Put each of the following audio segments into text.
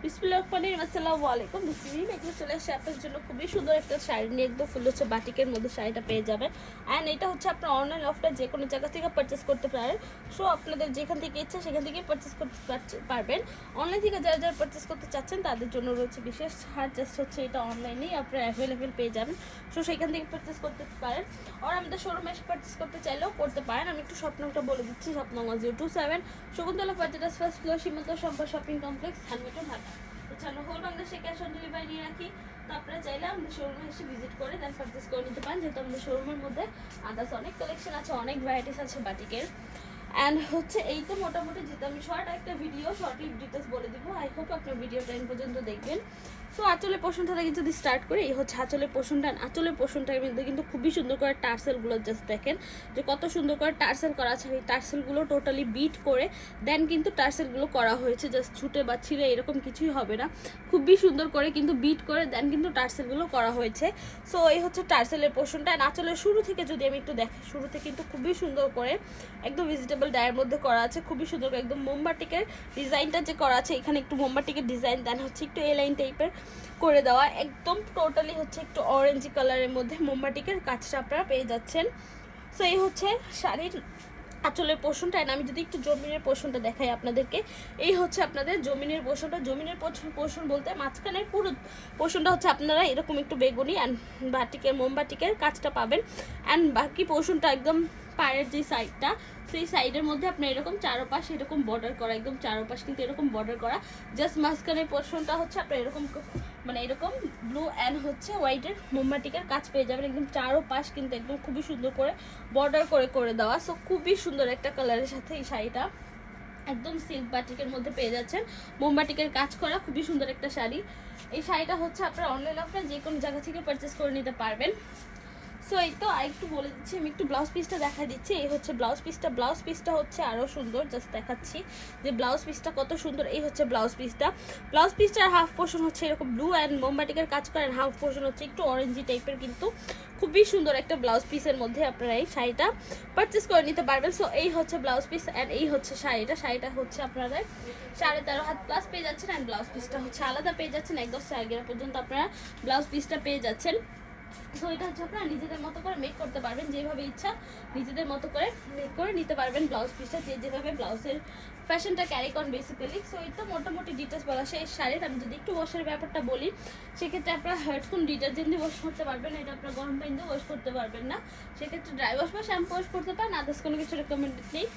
বিসমিল্লাহির আসসালামু আলাইকুম। এগুলো চলে আসে আপনার জন্য খুবই সুন্দর একটা শাড়ি নিয়ে, একদম ফুল হচ্ছে বাটিকের মধ্যে শাড়িটা পেয়ে যাবেন। অ্যান্ড এটা হচ্ছে আপনার অনলাইন অফলাইন যে কোনো জায়গা থেকে পারচেস করতে পারেন। সো আপনাদের যেখান থেকে ইচ্ছা সেখান থেকে পারচেস করতে পারবেন। অনলাইন থেকে যারা যারা পারচেস করতে চাচ্ছেন তাদের জন্য রয়েছে বিশেষ ছাড়। জাস্ট হচ্ছে এটা অনলাইনেই আপনারা অ্যাভেলেবেল পেয়ে যাবেন। সো সেখান থেকে পারচেস করতে পারেন, আর আমাদের শোরুমে এসে পারচেস করতে চাইলেও করতে পারেন। আমি একটু স্বপ্নটা বলে দিচ্ছি। স্বপ্ন 027 শকুন্তলা পার্টিটাস ফার্স্ট ফ্লোর সীমান্ত সম্পদ শপিং কমপ্লেক্স, ধানমন্ডি, ঢাকা। এছাড়া হোল বাংলাদেশে ক্যাশ অন ডেলিভারি নিয়ে রাখি। তো আপনারা চাইলে আমাদের শোরুমে এসে ভিজিট করে দেন পারচেস করে নিতে পারেন, যেহেতু আমাদের শোরুমের মধ্যে আদার্স অনেক কালেকশন আছে, অনেক ভ্যারাইটিস আছে বাটিকের। অ্যান্ড হচ্ছে এই তো মোটামুটি, যেহেতু আমি শর্ট একটা ভিডিও শর্টলি ডিটেলস বলে দিব। আই হোপ আপনার ভিডিওটা এন্ড পর্যন্ত দেখবেন। তো আঁচলের পোষণটা থেকে যদি স্টার্ট করি, এই হচ্ছে আঁচলের পোষণটা। আঁচলের পোষণটার মধ্যে কিন্তু খুবই সুন্দর করে টার্সেলগুলো জাস্ট দেখেন যে কত সুন্দর করে টার্সেল করা আছে। এই টার্সেলগুলো টোটালি বিট করে দেন কিন্তু টার্সেলগুলো করা হয়েছে, জাস্ট ছুটে বা ছিঁড়ে এরকম কিছুই হবে না। খুবই সুন্দর করে কিন্তু বিট করে দেন কিন্তু টার্সেলগুলো করা হয়েছে। সো এই হচ্ছে টার্সেলের পোষণটা। আঁচলের শুরু থেকে যদি আমি একটু দেখি, শুরুতে কিন্তু খুবই সুন্দর করে একদম ভেজিটেবল ডায়ের মধ্যে করা আছে, খুবই সুন্দর করে একদম মোমবাটিকের ডিজাইনটা যে করা আছে, এখানে একটু মোমবাটিকের ডিজাইন দেন হচ্ছে একটু এ লাইন টাইপের করে দেওয়া, একদম টোটালি হচ্ছে একটু অরেঞ্জ কালারের মধ্যে মোমবাটিকের কাজটা আপনারা পেয়ে যাচ্ছেন। সো এই হচ্ছে শাড়ির আঁচলের পোষণটা। আমি যদি একটু জমিনের পোষণটা দেখাই আপনাদেরকে, এই হচ্ছে আপনাদের জমিনের পোষণটা। জমিনের পোষণ বলতে মাঝখানের পুরো পোষণটা হচ্ছে আপনারা এরকম একটু বেগুনি অ্যান্ড বাটিকের মোমবাটিকের কাজটা পাবেন। অ্যান্ড বাকি পোষণটা একদম পায়ের যে সাইডটা, সেই সাইডের মধ্যে আপনার এরকম চারোপাশ এরকম বর্ডার করা, একদম চারোপাশ কিন্তু এরকম বর্ডার করা। জাস্ট মাঝখানের পোর্শনটা হচ্ছে আপনার এরকম মানে এরকম ব্লু অ্যান্ড হচ্ছে হোয়াইটের মোমবাটিকের কাজ পেয়ে যাবেন। একদম চারোপাশ কিন্তু একদম খুবই সুন্দর করে বর্ডার করে দেওয়া। সো খুবই সুন্দর একটা কালারের সাথে এই শাড়িটা একদম সিল্ক বাটিকের মধ্যে পেয়ে যাচ্ছেন, মোমবাটিকের কাজ করা খুবই সুন্দর একটা শাড়ি। এই শাড়িটা হচ্ছে আপনারা অনলাইন অফলাইন যে কোনো জায়গা থেকে পারচেস করে নিতে পারবেন। সো এই তো আরেকটু বলে দিচ্ছি, আমি একটু ব্লাউজ পিসটা দেখা দিচ্ছি। এই হচ্ছে ব্লাউজ পিসটা। ব্লাউজ পিসটা হচ্ছে আরও সুন্দর, জাস্ট দেখাচ্ছি যে ব্লাউজ পিসটা কত সুন্দর। এই হচ্ছে ব্লাউজ পিসটা। ব্লাউজ পিসটার হাফ পোর্শন হচ্ছে এরকম ব্লু অ্যান্ড মোমবাটিকের কাজ করেন, হাফ পোর্শন হচ্ছে একটু অরেঞ্জি টাইপের, কিন্তু খুবই সুন্দর একটা ব্লাউজ পিসের মধ্যে আপনারা এই শাড়িটা পারচেস করে নিতে পারবেন। সো এই হচ্ছে ব্লাউজ পিস অ্যান্ড এই হচ্ছে শাড়িটা। শাড়িটা হচ্ছে আপনাদের 13.5 হাত প্লাস পেয়ে যাচ্ছেন, অ্যান্ড ব্লাউজ পিসটা হচ্ছে আলাদা পেয়ে যাচ্ছেন। একদম সাইগেরা পর্যন্ত আপনারা ব্লাউজ পিসটা পেয়ে যাচ্ছেন। সো এটা হচ্ছে আপনারা নিজেদের মতো করে মেক করতে পারবেন, যেভাবে ইচ্ছা নিজেদের মতো করে মেক করে নিতে পারবেন ব্লাউজ পিসটা, যেভাবে ব্লাউজের ফ্যাশনটা ক্যারি করেন বেসিক্যালি। সো এই তো মোটামুটি ডিটেলস বলা সেই শাড়ির। আমি যদি একটু ওয়াশের ব্যাপারটা বলি, সেক্ষেত্রে আপনারা হেডফোন ডিটারজেন্ট দিয়ে ওয়াশ করতে পারবেন, এটা আপনারা গরম পানি দিয়ে ওয়াশ করতে পারবেন না। সেক্ষেত্রে ড্রাই ওয়াশ বা শ্যাম্পু ওয়াশ করতে পারেন, আদার্স কোনো কিছু রেকমেন্ডেড নেই।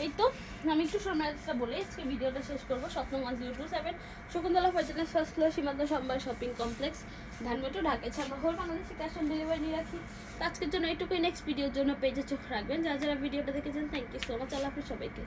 এই তো আমি একটু সময়টা বলে আজকে ভিডিওটা শেষ করবো। স্বপ্ন 1027 শকুন্তলা ফার্টিলাইজার ফার্স্ট ফ্লোর সীমান্ত সম্ভার শপিং কমপ্লেক্স, ধানমন্ডি, ঢাকা। এছাড়া হোল বাংলাদেশে ক্যাশ অন ডেলিভারি নিয়ে রাখি। তো আজকের জন্য এইটুকুই। নেক্সট ভিডিওর জন্য পেজে চোখ রাখবেন। যারা যারা ভিডিওটা দেখেছেন থ্যাংক ইউ সো মাচ। আল্লাহ হাফেজ সবাইকে।